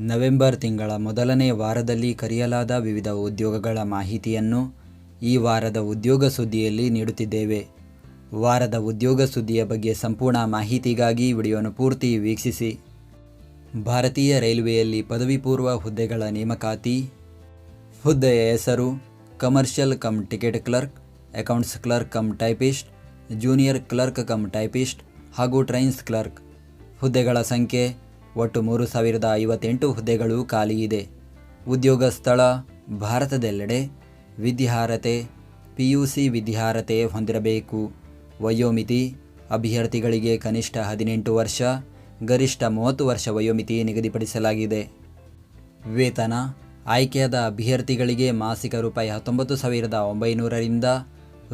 November ತಿಂಗಳ ಮೊದಲನೇ ವಾರದಲ್ಲಿ ಕರೆಯಲಾದ ವಿವಿಧ ಉದ್ಯೋಗಗಳ ಮಾಹಿತಿಯನ್ನು ಈ ವಾರದ ಉದ್ಯೋಗ ಸುದ್ದಿಯಲ್ಲಿ ನೀಡುತ್ತಿದ್ದೇವೆ. ವಾರದ ಉದ್ಯೋಗ ಸುದ್ದಿಯ ಬಗ್ಗೆ ಸಂಪೂರ್ಣ ಮಾಹಿತಿಗಾಗಿ ವಿಡಿಯೋನ ಪೂರ್ತಿ ವೀಕ್ಷಿಸಿ. ಭಾರತೀಯ ರೈಲ್ವೆಯಲ್ಲಿ ಪದವಿ ಪೂರ್ವ ಹುದ್ದೆಗಳ ನೇಮಕಾತಿ. ಹುದ್ದೆಯ ಹೆಸರು commercial come ticket clerk, accounts clerk come typist, junior clerk come typist ಹಾಗೂ ಟ್ರೈನ್ಸ್ ಕ್ಲರ್ಕ್. ಹುದ್ದೆಗಳ ಸಂಖ್ಯೆ ಒಟ್ಟು 3058 ಹುದ್ದೆಗಳು ಖಾಲಿ ಇದೆ. ಉದ್ಯೋಗ ಸ್ಥಳ ಭಾರತದೆಲ್ಲೆಡೆ. ವಿದ್ಯಾರ್ಹತೆ PUC ವಿದ್ಯಾರ್ಹತೆ ಹೊಂದಿರಬೇಕು. ವಯೋಮಿತಿ ಅಭ್ಯರ್ಥಿಗಳಿಗೆ ಕನಿಷ್ಠ 18 ವರ್ಷ, ಗರಿಷ್ಠ 30 ವರ್ಷ ವಯೋಮಿತಿ ನಿಗದಿಪಡಿಸಲಾಗಿದೆ. ವೇತನ ಆಯ್ಕೆಯಾದ ಅಭ್ಯರ್ಥಿಗಳಿಗೆ ಮಾಸಿಕ ರೂಪಾಯಿ 19,900ರಿಂದ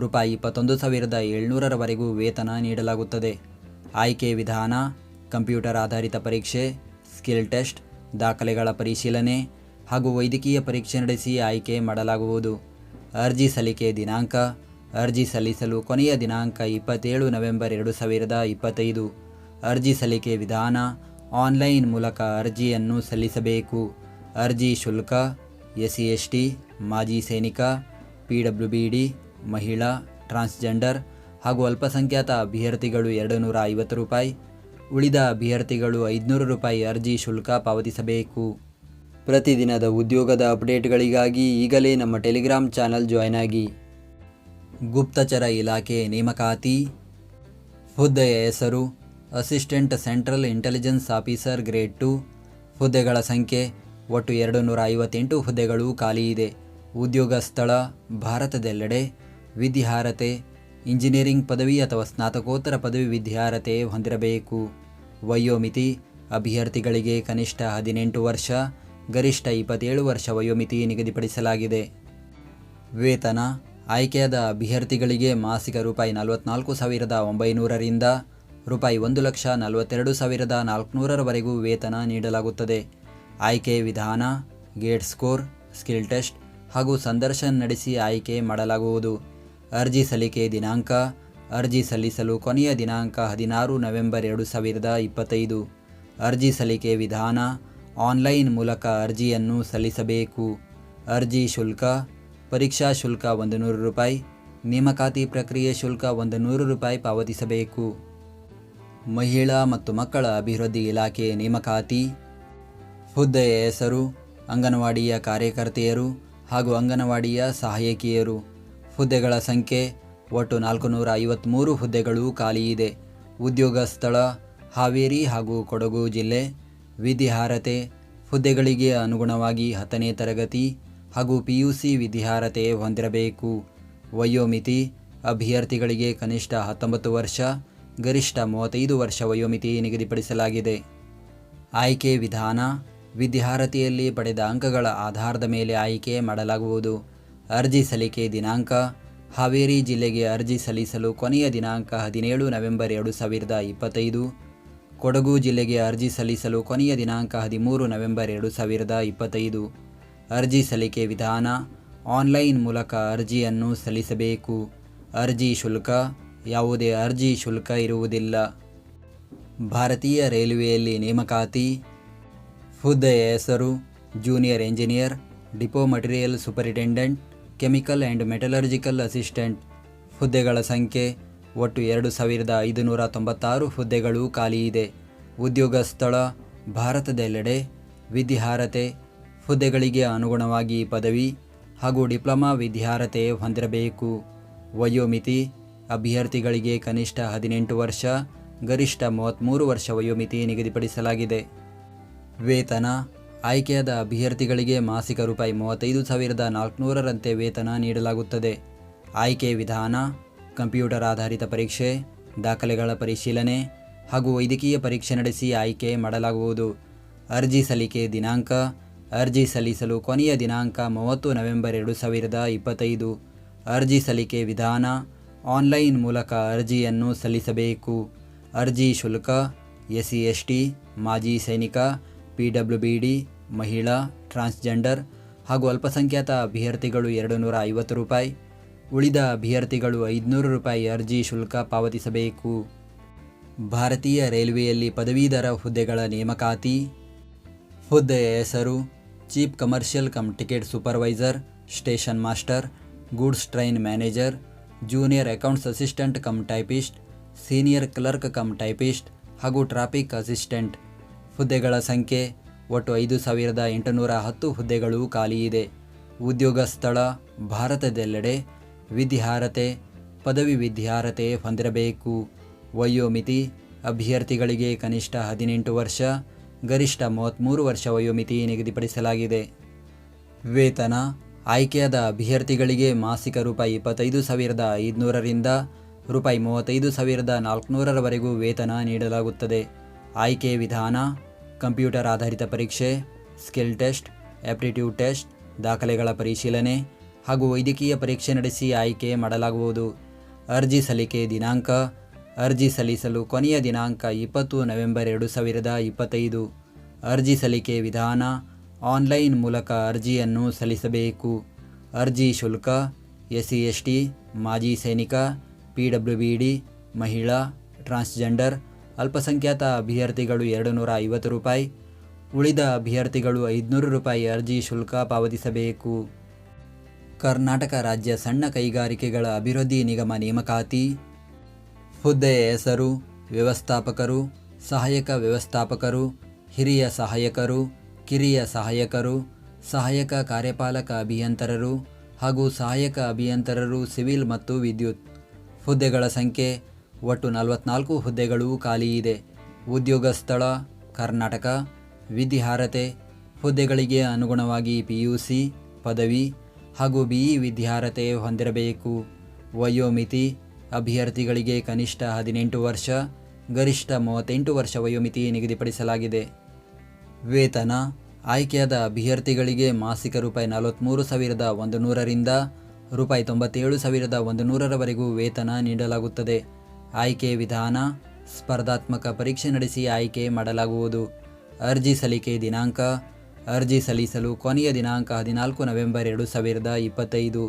ರೂಪಾಯಿ 21,700ರವರೆಗೂ ವೇತನ ನೀಡಲಾಗುತ್ತದೆ. ಆಯ್ಕೆ ವಿಧಾನ ಕಂಪ್ಯೂಟರ್ ಆಧಾರಿತ ಪರೀಕ್ಷೆ, ಸ್ಕಿಲ್ ಟೆಸ್ಟ್, ದಾಖಲೆಗಳ ಪರಿಶೀಲನೆ ಹಾಗೂ ವೈದ್ಯಕೀಯ ಪರೀಕ್ಷೆ ನಡೆಸಿ ಆಯ್ಕೆ ಮಾಡಲಾಗುವುದು. ಅರ್ಜಿ ಸಲ್ಲಿಕೆ ದಿನಾಂಕ. ಅರ್ಜಿ ಸಲ್ಲಿಸಲು ಕೊನೆಯ ದಿನಾಂಕ 27 ನವೆಂಬರ್ 2025. ಅರ್ಜಿ ಸಲ್ಲಿಕೆ ವಿಧಾನ ಆನ್ಲೈನ್ ಮೂಲಕ ಅರ್ಜಿಯನ್ನು ಸಲ್ಲಿಸಬೇಕು. ಅರ್ಜಿ ಶುಲ್ಕ SC/ST, ಮಾಜಿ ಸೈನಿಕ, PWBD, ಮಹಿಳಾ, ಟ್ರಾನ್ಸ್ಜೆಂಡರ್ ಹಾಗೂ ಅಲ್ಪಸಂಖ್ಯಾತ ಅಭ್ಯರ್ಥಿಗಳು 250 ರೂಪಾಯಿ, ಉಳಿದ ಅಭ್ಯರ್ಥಿಗಳು 500 ರೂಪಾಯಿ ಅರ್ಜಿ ಶುಲ್ಕ ಪಾವತಿಸಬೇಕು. ಪ್ರತಿದಿನದ ಉದ್ಯೋಗದ ಅಪ್ಡೇಟ್ಗಳಿಗಾಗಿ ಈಗಲೇ ನಮ್ಮ ಟೆಲಿಗ್ರಾಮ್ ಚಾನಲ್ ಜಾಯ್ನ್ ಆಗಿ. ಗುಪ್ತಚರ ಇಲಾಖೆ ನೇಮಕಾತಿ. ಹುದ್ದೆಯ ಹೆಸರು assistant central intelligence officer grade 2. ಹುದ್ದೆಗಳ ಸಂಖ್ಯೆ ಒಟ್ಟು 258 ಹುದ್ದೆಗಳು ಖಾಲಿ ಇದೆ. ಉದ್ಯೋಗ ಸ್ಥಳ ಭಾರತದೆಲ್ಲೆಡೆ. ವಿದ್ಯಾರ್ಹತೆ ಇಂಜಿನಿಯರಿಂಗ್ ಪದವಿ ಅಥವಾ ಸ್ನಾತಕೋತ್ತರ ಪದವಿ ವಿದ್ಯಾರ್ಹತೆ ಹೊಂದಿರಬೇಕು. ವಯೋಮಿತಿ ಅಭ್ಯರ್ಥಿಗಳಿಗೆ ಕನಿಷ್ಠ 18 ವರ್ಷ, ಗರಿಷ್ಠ 27 ವರ್ಷ ವಯೋಮಿತಿ ನಿಗದಿಪಡಿಸಲಾಗಿದೆ. ವೇತನ ಆಯ್ಕೆಯಾದ ಅಭ್ಯರ್ಥಿಗಳಿಗೆ ಮಾಸಿಕ ರೂಪಾಯಿ 44,900ರಿಂದ ರೂಪಾಯಿ 1,42,400ರವರೆಗೂ ವೇತನ ನೀಡಲಾಗುತ್ತದೆ. ಆಯ್ಕೆ ವಿಧಾನ ಗೇಟ್ ಸ್ಕೋರ್, ಸ್ಕಿಲ್ ಟೆಸ್ಟ್ ಹಾಗೂ ಸಂದರ್ಶನ ನಡೆಸಿ ಆಯ್ಕೆ ಮಾಡಲಾಗುವುದು. ಅರ್ಜಿ ಸಲ್ಲಿಕೆ ದಿನಾಂಕ. ಅರ್ಜಿ ಸಲ್ಲಿಸಲು ಕೊನೆಯ ದಿನಾಂಕ 16 ನವೆಂಬರ್ 2025. ಅರ್ಜಿ ಸಲ್ಲಿಕೆ ವಿಧಾನ ಆನ್ಲೈನ್ ಮೂಲಕ ಅರ್ಜಿಯನ್ನು ಸಲ್ಲಿಸಬೇಕು. ಅರ್ಜಿ ಶುಲ್ಕ ಪರೀಕ್ಷಾ ಶುಲ್ಕ 100 ರೂಪಾಯಿ, ನೇಮಕಾತಿ ಪ್ರಕ್ರಿಯೆ ಶುಲ್ಕ 100 ರೂಪಾಯಿ ಪಾವತಿಸಬೇಕು. ಮಹಿಳಾ ಮತ್ತು ಮಕ್ಕಳ ಅಭಿವೃದ್ಧಿ ಇಲಾಖೆ ನೇಮಕಾತಿ. ಹುದ್ದೆಯ ಹೆಸರು ಅಂಗನವಾಡಿಯ ಕಾರ್ಯಕರ್ತೆಯರು ಹಾಗೂ ಅಂಗನವಾಡಿಯ ಸಹಾಯಕಿಯರು. ಹುದ್ದೆಗಳ ಸಂಖ್ಯೆ ಒಟ್ಟು 453 ಹುದ್ದೆಗಳು ಖಾಲಿ ಇದೆ. ಉದ್ಯೋಗ ಸ್ಥಳ ಹಾವೇರಿ ಹಾಗೂ ಕೊಡಗು ಜಿಲ್ಲೆ. ವಿದ್ಯಾರ್ಹತೆ ಹುದ್ದೆಗಳಿಗೆ ಅನುಗುಣವಾಗಿ 10ನೇ ತರಗತಿ ಹಾಗೂ PUC ವಿದ್ಯಾರ್ಹತೆ ಹೊಂದಿರಬೇಕು. ವಯೋಮಿತಿ ಅಭ್ಯರ್ಥಿಗಳಿಗೆ ಕನಿಷ್ಠ 19 ವರ್ಷ, ಗರಿಷ್ಠ 35 ವರ್ಷ ವಯೋಮಿತಿ ನಿಗದಿಪಡಿಸಲಾಗಿದೆ. ಆಯ್ಕೆ ವಿಧಾನ ವಿದ್ಯಾರ್ಹತೆಯಲ್ಲಿ ಪಡೆದ ಅಂಕಗಳ ಆಧಾರದ ಮೇಲೆ ಆಯ್ಕೆ ಮಾಡಲಾಗುವುದು. ಅರ್ಜಿ ಸಲ್ಲಿಕೆ ದಿನಾಂಕ. ಹಾವೇರಿ ಜಿಲ್ಲೆಗೆ ಅರ್ಜಿ ಸಲ್ಲಿಸಲು ಕೊನೆಯ ದಿನಾಂಕ 17 ನವೆಂಬರ್ 2025. ಕೊಡಗು ಜಿಲ್ಲೆಗೆ ಅರ್ಜಿ ಸಲ್ಲಿಸಲು ಕೊನೆಯ ದಿನಾಂಕ 13 ನವೆಂಬರ್ 2025. ಅರ್ಜಿ ಸಲ್ಲಿಕೆ ವಿಧಾನ ಆನ್ಲೈನ್ ಮೂಲಕ ಅರ್ಜಿಯನ್ನು ಸಲ್ಲಿಸಬೇಕು. ಅರ್ಜಿ ಶುಲ್ಕ ಯಾವುದೇ ಅರ್ಜಿ ಶುಲ್ಕ ಇರುವುದಿಲ್ಲ. ಭಾರತೀಯ ರೈಲ್ವೆಯಲ್ಲಿ ನೇಮಕಾತಿ. ಹುದ್ದೆಯ ಹೆಸರು junior engineer, depot material superintendent, chemical and metallurgical assistant. ಹುದ್ದೆಗಳ ಸಂಖ್ಯೆ ಒಟ್ಟು 2,596 ಹುದ್ದೆಗಳು ಖಾಲಿ ಇದೆ. ಉದ್ಯೋಗ ಸ್ಥಳ ಭಾರತದೆಲ್ಲೆಡೆ. ವಿದ್ಯಾರ್ಹತೆ ಹುದ್ದೆಗಳಿಗೆ ಅನುಗುಣವಾಗಿ ಪದವಿ ಹಾಗೂ ಡಿಪ್ಲೊಮಾ ವಿದ್ಯಾರ್ಹತೆ ಹೊಂದಿರಬೇಕು. ವಯೋಮಿತಿ ಅಭ್ಯರ್ಥಿಗಳಿಗೆ ಕನಿಷ್ಠ 18 ವರ್ಷ, ಗರಿಷ್ಠ 33 ವರ್ಷ ವಯೋಮಿತಿ ನಿಗದಿಪಡಿಸಲಾಗಿದೆ. ವೇತನ ಆಯ್ಕೆಯಾದ ಅಭ್ಯರ್ಥಿಗಳಿಗೆ ಮಾಸಿಕ ರೂಪಾಯಿ 35,400ರಂತೆ ವೇತನ ನೀಡಲಾಗುತ್ತದೆ. ಆಯ್ಕೆ ವಿಧಾನ ಕಂಪ್ಯೂಟರ್ ಆಧಾರಿತ ಪರೀಕ್ಷೆ, ದಾಖಲೆಗಳ ಪರಿಶೀಲನೆ ಹಾಗೂ ವೈದ್ಯಕೀಯ ಪರೀಕ್ಷೆ ನಡೆಸಿ ಆಯ್ಕೆ ಮಾಡಲಾಗುವುದು. ಅರ್ಜಿ ಸಲ್ಲಿಕೆ ದಿನಾಂಕ. ಅರ್ಜಿ ಸಲ್ಲಿಸಲು ಕೊನೆಯ ದಿನಾಂಕ 30 ನವೆಂಬರ್ 2025. ಅರ್ಜಿ ಸಲ್ಲಿಕೆ ವಿಧಾನ ಆನ್ಲೈನ್ ಮೂಲಕ ಅರ್ಜಿಯನ್ನು ಸಲ್ಲಿಸಬೇಕು. ಅರ್ಜಿ ಶುಲ್ಕ SC/ST, ಮಾಜಿ ಸೈನಿಕ, PWBD, ಮಹಿಳಾ, ಟ್ರಾನ್ಸ್ಜೆಂಡರ್ ಹಾಗೂ ಅಲ್ಪಸಂಖ್ಯಾತ ಅಭ್ಯರ್ಥಿಗಳು 250 ರೂಪಾಯಿ, ಉಳಿದ ಅಭ್ಯರ್ಥಿಗಳು 500 ರೂಪಾಯಿ ಅರ್ಜಿ ಶುಲ್ಕ ಪಾವತಿಸಬೇಕು. ಭಾರತೀಯ ರೈಲ್ವೆಯಲ್ಲಿ ಪದವೀಧರ ಹುದ್ದೆಗಳ ನೇಮಕಾತಿ. ಹುದ್ದೆಯ ಹೆಸರು chief commercial come ticket supervisor, station master, goods train manager, junior accounts assistant come typist, senior clerk come typist ಹಾಗೂ ಟ್ರಾಫಿಕ್ ಅಸಿಸ್ಟೆಂಟ್. ಹುದ್ದೆಗಳ ಸಂಖ್ಯೆ ಒಟ್ಟು 5,810 ಹುದ್ದೆಗಳು ಖಾಲಿ ಇದೆ. ಉದ್ಯೋಗ ಸ್ಥಳ ಭಾರತದೆಲ್ಲೆಡೆ. ವಿದ್ಯಾರ್ಹತೆ ಪದವಿ ವಿದ್ಯಾರ್ಹತೆ ಹೊಂದಿರಬೇಕು. ವಯೋಮಿತಿ ಅಭ್ಯರ್ಥಿಗಳಿಗೆ ಕನಿಷ್ಠ 18 ವರ್ಷ, ಗರಿಷ್ಠ 33 ವರ್ಷ ವಯೋಮಿತಿ ನಿಗದಿಪಡಿಸಲಾಗಿದೆ. ವೇತನ ಆಯ್ಕೆಯಾದ ಅಭ್ಯರ್ಥಿಗಳಿಗೆ ಮಾಸಿಕ ರೂಪಾಯಿ 25,500ರಿಂದ ರೂಪಾಯಿ 35,400ರವರೆಗೂ ವೇತನ ನೀಡಲಾಗುತ್ತದೆ. ಆಯ್ಕೆ ವಿಧಾನ ಕಂಪ್ಯೂಟರ್ ಆಧಾರಿತ ಪರೀಕ್ಷೆ, ಸ್ಕಿಲ್ ಟೆಸ್ಟ್, ಆಪ್ಟಿಟ್ಯೂಡ್ ಟೆಸ್ಟ್, ದಾಖಲೆಗಳ ಪರಿಶೀಲನೆ ಹಾಗೂ ವೈದ್ಯಕೀಯ ಪರೀಕ್ಷೆ ನಡೆಸಿ ಆಯ್ಕೆ ಮಾಡಲಾಗುವುದು. ಅರ್ಜಿ ಸಲ್ಲಿಕೆ ದಿನಾಂಕ ಅರ್ಜಿ ಸಲ್ಲಿಸಲು ಕೊನೆಯ ದಿನಾಂಕ 20 ನವೆಂಬರ್ 2025. ಅರ್ಜಿ ಸಲ್ಲಿಕೆ ವಿಧಾನ ಆನ್ಲೈನ್ ಮೂಲಕ ಅರ್ಜಿಯನ್ನು ಸಲ್ಲಿಸಬೇಕು. ಅರ್ಜಿ ಶುಲ್ಕ SC ST, ಮಾಜಿ ಸೈನಿಕ, PWD, ಮಹಿಳಾ, ಟ್ರಾನ್ಸ್ಜೆಂಡರ್, ಅಲ್ಪಸಂಖ್ಯಾತ ಅಭ್ಯರ್ಥಿಗಳು 250 ರೂಪಾಯಿ, ಉಳಿದ ಅಭ್ಯರ್ಥಿಗಳು 500 ರೂಪಾಯಿ ಅರ್ಜಿ ಶುಲ್ಕ ಪಾವತಿಸಬೇಕು. ಕರ್ನಾಟಕ ರಾಜ್ಯ ಸಣ್ಣ ಕೈಗಾರಿಕೆಗಳ ಅಭಿವೃದ್ಧಿ ನಿಗಮ ನೇಮಕಾತಿ. ಹುದ್ದೆಯ ಹೆಸರು ವ್ಯವಸ್ಥಾಪಕರು, ಸಹಾಯಕ ವ್ಯವಸ್ಥಾಪಕರು, ಹಿರಿಯ ಸಹಾಯಕರು, ಕಿರಿಯ ಸಹಾಯಕರು, ಸಹಾಯಕ ಕಾರ್ಯಪಾಲಕ ಅಭಿಯಂತರರು ಹಾಗೂ ಸಹಾಯಕ ಅಭಿಯಂತರರು ಸಿವಿಲ್ ಮತ್ತು ವಿದ್ಯುತ್. ಹುದ್ದೆಗಳ ಸಂಖ್ಯೆ ಒಟ್ಟು 44 ಹುದ್ದೆಗಳು ಖಾಲಿ ಇದೆ. ಉದ್ಯೋಗ ಸ್ಥಳ ಕರ್ನಾಟಕ. ವಿದ್ಯಾರ್ಹತೆ ಹುದ್ದೆಗಳಿಗೆ ಅನುಗುಣವಾಗಿ PUC, ಪದವಿ ಹಾಗೂ BE ವಿದ್ಯಾರ್ಹತೆ ಹೊಂದಿರಬೇಕು. ವಯೋಮಿತಿ ಅಭ್ಯರ್ಥಿಗಳಿಗೆ ಕನಿಷ್ಠ 18 ವರ್ಷ, ಗರಿಷ್ಠ 38 ವರ್ಷ ವಯೋಮಿತಿ ನಿಗದಿಪಡಿಸಲಾಗಿದೆ. ವೇತನ ಆಯ್ಕೆಯಾದ ಅಭ್ಯರ್ಥಿಗಳಿಗೆ ಮಾಸಿಕ ರೂಪಾಯಿ 43,100ರಿಂದ ರೂಪಾಯಿ 97,100ರವರೆಗೂ ವೇತನ ನೀಡಲಾಗುತ್ತದೆ. ಆಯ್ಕೆ ವಿಧಾನ ಸ್ಪರ್ಧಾತ್ಮಕ ಪರೀಕ್ಷೆ ನಡೆಸಿ ಆಯ್ಕೆ ಮಾಡಲಾಗುವುದು. ಅರ್ಜಿ ಸಲ್ಲಿಕೆ ದಿನಾಂಕ ಅರ್ಜಿ ಸಲ್ಲಿಸಲು ಕೊನೆಯ ದಿನಾಂಕ 14 ನವೆಂಬರ್ 2025.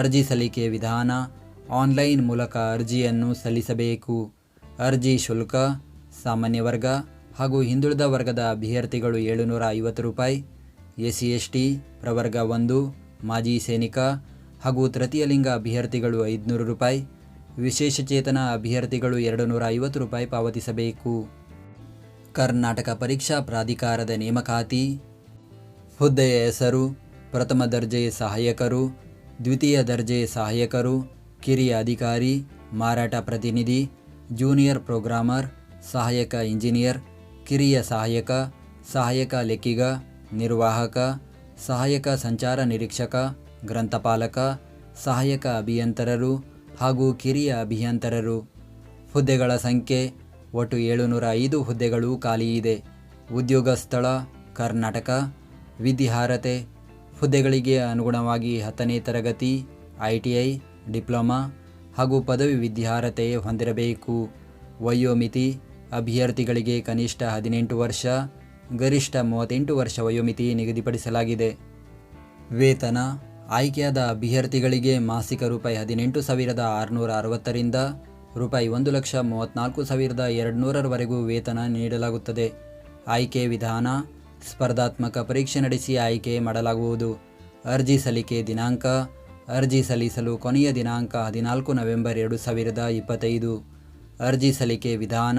ಅರ್ಜಿ ಸಲ್ಲಿಕೆ ವಿಧಾನ ಆನ್ಲೈನ್ ಮೂಲಕ ಅರ್ಜಿಯನ್ನು ಸಲ್ಲಿಸಬೇಕು. ಅರ್ಜಿ ಶುಲ್ಕ ಸಾಮಾನ್ಯ ವರ್ಗ ಹಾಗೂ ಹಿಂದುಳಿದ ವರ್ಗದ ಅಭ್ಯರ್ಥಿಗಳು 750 ರೂಪಾಯಿ, SC ST ಪ್ರವರ್ಗ 1, ಮಾಜಿ ಸೈನಿಕ ಹಾಗೂ ತೃತೀಯ ಲಿಂಗ ಅಭ್ಯರ್ಥಿಗಳು 500 ರೂಪಾಯಿ, ವಿಶೇಷಚೇತನ ಅಭ್ಯರ್ಥಿಗಳು 250 ರೂಪಾಯಿ ಪಾವತಿಸಬೇಕು. ಕರ್ನಾಟಕ ಪರೀಕ್ಷಾ ಪ್ರಾಧಿಕಾರದ ನೇಮಕಾತಿ. ಹುದ್ದೆಯ ಹೆಸರು ಪ್ರಥಮ ದರ್ಜೆ ಸಹಾಯಕರು, ದ್ವಿತೀಯ ದರ್ಜೆ ಸಹಾಯಕರು, ಕಿರಿಯ ಅಧಿಕಾರಿ, ಮಾರಾಟ ಪ್ರತಿನಿಧಿ, ಜೂನಿಯರ್ ಪ್ರೋಗ್ರಾಮರ್, ಸಹಾಯಕ ಇಂಜಿನಿಯರ್, ಕಿರಿಯ ಸಹಾಯಕ, ಸಹಾಯಕ ಲೆಕ್ಕಿಗ, ನಿರ್ವಾಹಕ, ಸಹಾಯಕ ಸಂಚಾರ ನಿರೀಕ್ಷಕ, ಗ್ರಂಥಪಾಲಕ, ಸಹಾಯಕ ಅಭಿಯಂತರರು ಹಾಗೂ ಕಿರಿಯ ಅಭಿಯಂತರರು. ಹುದ್ದೆಗಳ ಸಂಖ್ಯೆ ಒಟ್ಟು 705 ಹುದ್ದೆಗಳು ಖಾಲಿ ಇದೆ. ಉದ್ಯೋಗ ಸ್ಥಳ ಕರ್ನಾಟಕ. ವಿದ್ಯಾರ್ಹತೆ ಹುದ್ದೆಗಳಿಗೆ ಅನುಗುಣವಾಗಿ 10ನೇ ತರಗತಿ, ITI, ಡಿಪ್ಲೊಮಾ ಹಾಗೂ ಪದವಿ ವಿದ್ಯಾರ್ಹತೆ ಹೊಂದಿರಬೇಕು. ವಯೋಮಿತಿ ಅಭ್ಯರ್ಥಿಗಳಿಗೆ ಕನಿಷ್ಠ 18 ವರ್ಷ, ಗರಿಷ್ಠ 38 ವರ್ಷ ವಯೋಮಿತಿ ನಿಗದಿಪಡಿಸಲಾಗಿದೆ. ವೇತನ ಆಯ್ಕೆಯಾದ ಅಭ್ಯರ್ಥಿಗಳಿಗೆ ಮಾಸಿಕ ರೂಪಾಯಿ 18,660ರಿಂದ ರೂಪಾಯಿ 1,34,200ರವರೆಗೂ ವೇತನ ನೀಡಲಾಗುತ್ತದೆ. ಆಯ್ಕೆ ವಿಧಾನ ಸ್ಪರ್ಧಾತ್ಮಕ ಪರೀಕ್ಷೆ ನಡೆಸಿ ಆಯ್ಕೆ ಮಾಡಲಾಗುವುದು. ಅರ್ಜಿ ಸಲ್ಲಿಕೆ ದಿನಾಂಕ ಅರ್ಜಿ ಸಲ್ಲಿಸಲು ಕೊನೆಯ ದಿನಾಂಕ 14 ನವೆಂಬರ್ 2025. ಅರ್ಜಿ ಸಲ್ಲಿಕೆ ವಿಧಾನ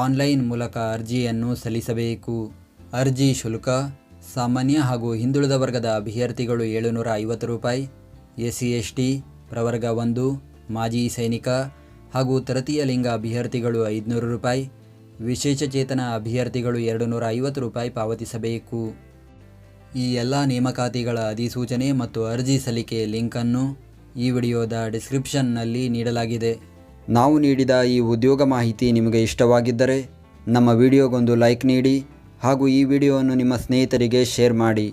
ಆನ್ಲೈನ್ ಮೂಲಕ ಅರ್ಜಿಯನ್ನು ಸಲ್ಲಿಸಬೇಕು. ಅರ್ಜಿ ಶುಲ್ಕ ಸಾಮಾನ್ಯ ಹಾಗೂ ಹಿಂದುಳಿದ ವರ್ಗದ ಅಭ್ಯರ್ಥಿಗಳು 750 ರೂಪಾಯಿ, SC ST ಪ್ರವರ್ಗ 1, ಮಾಜಿ ಸೈನಿಕ ಹಾಗೂ ತೃತೀಯ ಲಿಂಗ ಅಭ್ಯರ್ಥಿಗಳು 500 ರೂಪಾಯಿ, ವಿಶೇಷಚೇತನ ಅಭ್ಯರ್ಥಿಗಳು 250 ರೂಪಾಯಿ ಪಾವತಿಸಬೇಕು. ಈ ಎಲ್ಲ ನೇಮಕಾತಿಗಳ ಅಧಿಸೂಚನೆ ಮತ್ತು ಅರ್ಜಿ ಸಲ್ಲಿಕೆ ಲಿಂಕನ್ನು ಈ ವಿಡಿಯೋದ ಡಿಸ್ಕ್ರಿಪ್ಷನ್ನಲ್ಲಿ ನೀಡಲಾಗಿದೆ. ನಾವು ನೀಡಿದ ಈ ಉದ್ಯೋಗ ಮಾಹಿತಿ ನಿಮಗೆ ಇಷ್ಟವಾಗಿದ್ದರೆ ನಮ್ಮ ವಿಡಿಯೋಗೊಂದು ಲೈಕ್ ನೀಡಿ ಹಾಗೂ ಈ ವಿಡಿಯೋವನ್ನು ನಿಮ್ಮ ಸ್ನೇಹಿತರಿಗೆ ಶೇರ್ ಮಾಡಿ.